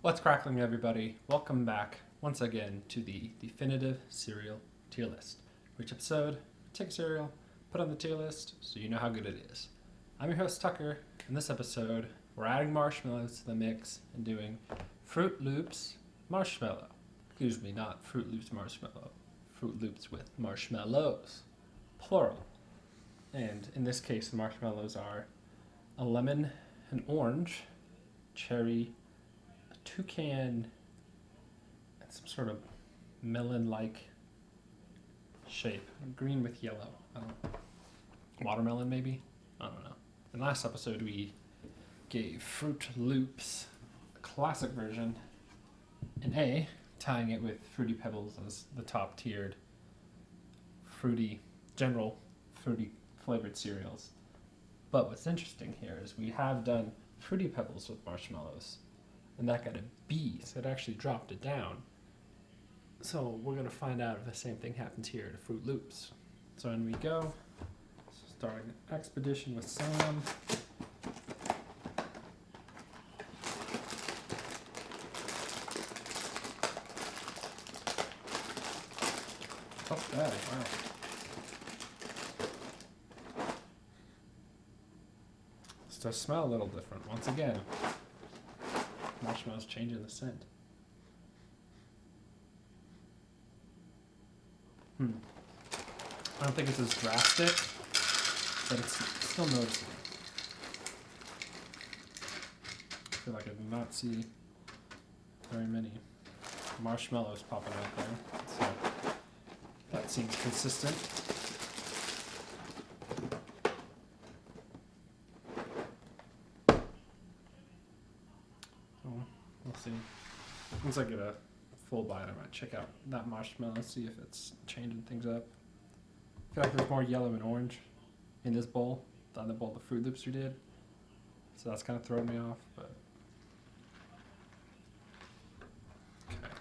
What's crackling, everybody? Welcome back once again to the definitive cereal tier list. For each episode, take a cereal, put it on the tier list so you know how good it is. I'm your host Tucker. In this episode, we're adding marshmallows to the mix and doing Froot Loops Marshmallow. Excuse me, not Froot Loops Marshmallow. Froot Loops with Marshmallows, plural. And in this case, the marshmallows are a lemon, an orange, cherry, toucan, and some sort of melon-like shape. Green with yellow. I don't know. Watermelon, maybe? I don't know. In the last episode, we gave Froot Loops a classic version, an A, tying it with Fruity Pebbles as the top-tiered general fruity flavored cereals. But what's interesting here is we have done Fruity Pebbles with marshmallows, and that got a B, so it actually dropped it down. So we're going to find out if the same thing happens here to Froot Loops. So in we go, starting an expedition with Sam. Tough bag, wow. This does smell a little different, once again. Marshmallows changing the scent. I don't think it's as drastic, but it's still noticeable. I feel like I do not see very many marshmallows popping out there, so that seems consistent. We'll see. Once I get a full bite, I might check out that marshmallow, see if it's changing things up. I feel like there's more yellow and orange in this bowl than the bowl of Froot Loops we did. So that's kind of throwing me off, but... Okay.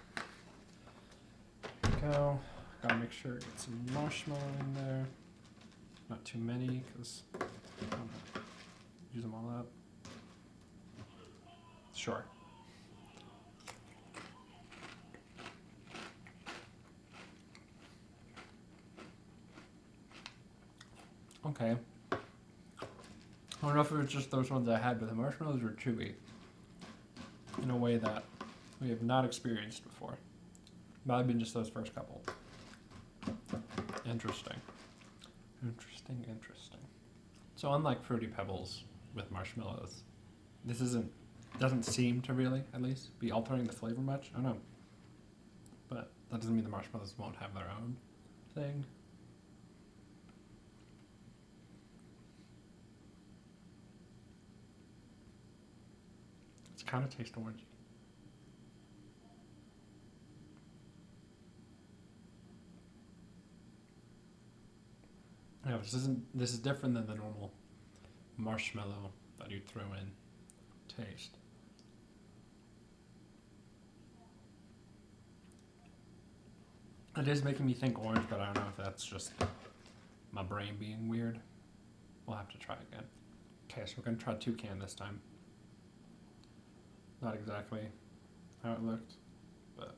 Here we go. Gotta make sure I get some marshmallow in there. Not too many, because I'm gonna use them all up. Sure. Okay. I don't know if it was just those ones I had, but the marshmallows were chewy in a way that we have not experienced before. Might have been just those first couple. Interesting. Interesting. So unlike Fruity Pebbles with marshmallows, this doesn't seem to really, at least, be altering the flavor much. I don't know. But that doesn't mean the marshmallows won't have their own thing. Kind of taste orangey. Yeah, this is different than the normal marshmallow that you throw in taste. It is making me think orange, but I don't know if that's just my brain being weird. We'll have to try again. Okay, so we're gonna try toucan this time. Not exactly how it looked, but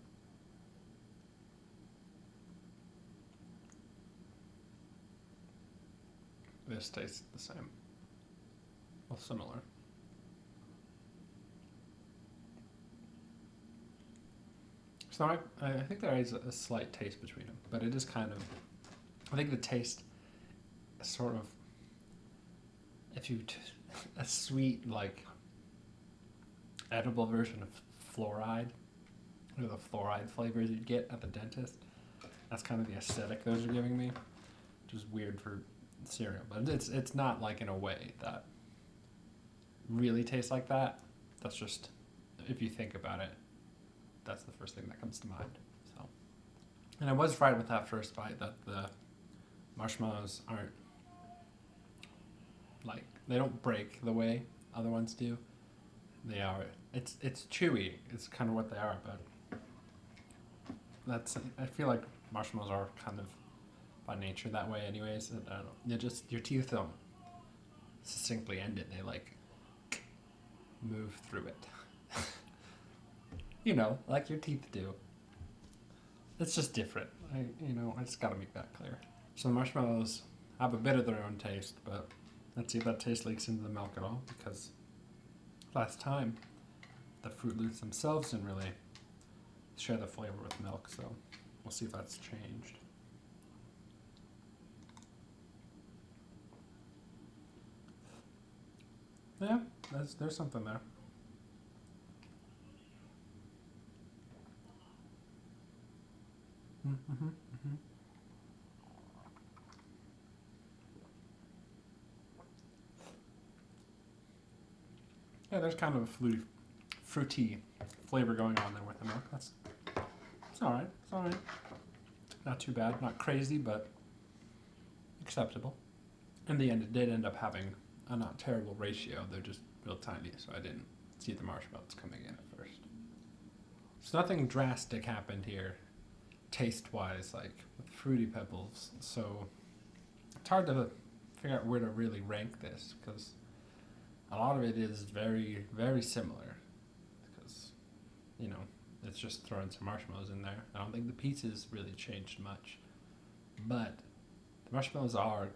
this tastes the same. Well, similar. So I think there is a slight taste between them, but it is kind of, I think the taste is sort of, a sweet, like, edible version of fluoride, or the fluoride flavors you'd get at the dentist. That's kind of the aesthetic those are giving me, which is weird for cereal, but it's not like in a way that really tastes like that. That's just, if you think about it, that's the first thing that comes to mind. So, and I was right with that first bite that the marshmallows aren't like, they don't break the way other ones do. They are. It's chewy. It's kind of what they are, but I feel like marshmallows are kind of by nature that way, anyways. And I don't know. Your teeth don't succinctly end it. They like move through it. You know, like your teeth do. It's just different. I just gotta make that clear. So the marshmallows have a bit of their own taste, but let's see if that taste leaks into the milk at all, because last time the Froot Loops themselves didn't really share the flavor with milk, so we'll see if that's changed. Yeah, there's something there. Mm-hmm, mm-hmm. Yeah, there's kind of a fruity flavor going on there with the milk. It's all right. It's all right. Not too bad. Not crazy, but acceptable. In the end, it did end up having a not terrible ratio. They're just real tiny, so I didn't see the marshmallows coming in at first. So nothing drastic happened here, taste-wise, like with Fruity Pebbles. So it's hard to figure out where to really rank this, because a lot of it is very, very similar. Because, it's just throwing some marshmallows in there. I don't think the pieces really changed much. But the marshmallows are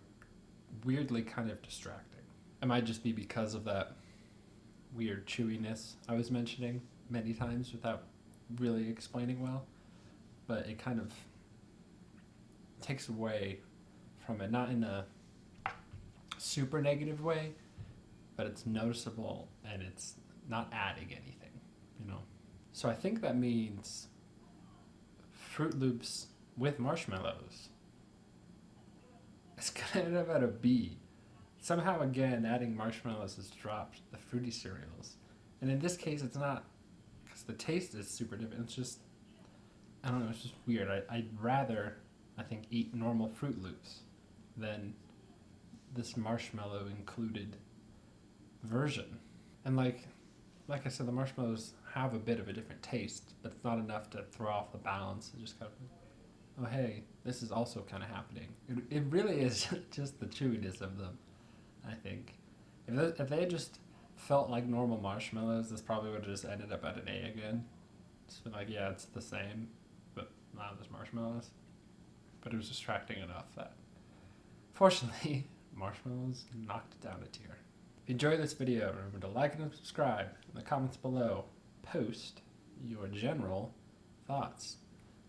weirdly kind of distracting. It might just be because of that weird chewiness I was mentioning many times without really explaining well. But it kind of takes away from it, not in a super negative way, but it's noticeable and it's not adding anything. So I think that means Froot Loops with marshmallows is kind of at a B. Somehow, again, adding marshmallows has dropped the fruity cereals. And in this case, it's not because the taste is super different. It's just, I don't know, it's just weird. I'd rather, I think, eat normal Froot Loops than this marshmallow included version. And like I said, the marshmallows have a bit of a different taste, but it's not enough to throw off the balance. It's just kind of, oh hey, this is also kind of happening. It really is just the chewiness of them, I think. If they had just felt like normal marshmallows, this probably would have just ended up at an A again. Just been like, yeah, it's the same, but now there's marshmallows. But it was distracting enough that, fortunately, marshmallows knocked it down a tier. If you enjoyed this video, remember to like and subscribe. In the comments below, post your general thoughts.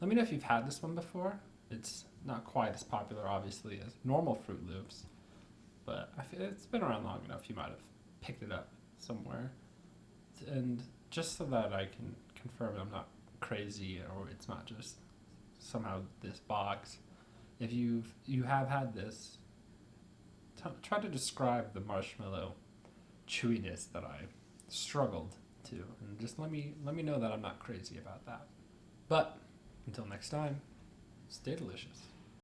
Let me know if you've had this one before. It's not quite as popular, obviously, as normal Froot Loops, but I feel it's been around long enough you might have picked it up somewhere. And just so that I can confirm I'm not crazy or it's not just somehow this box, if you have had this, try to describe the marshmallow chewiness that I struggled to, and just let me know that I'm not crazy about that. But until next time, stay delicious.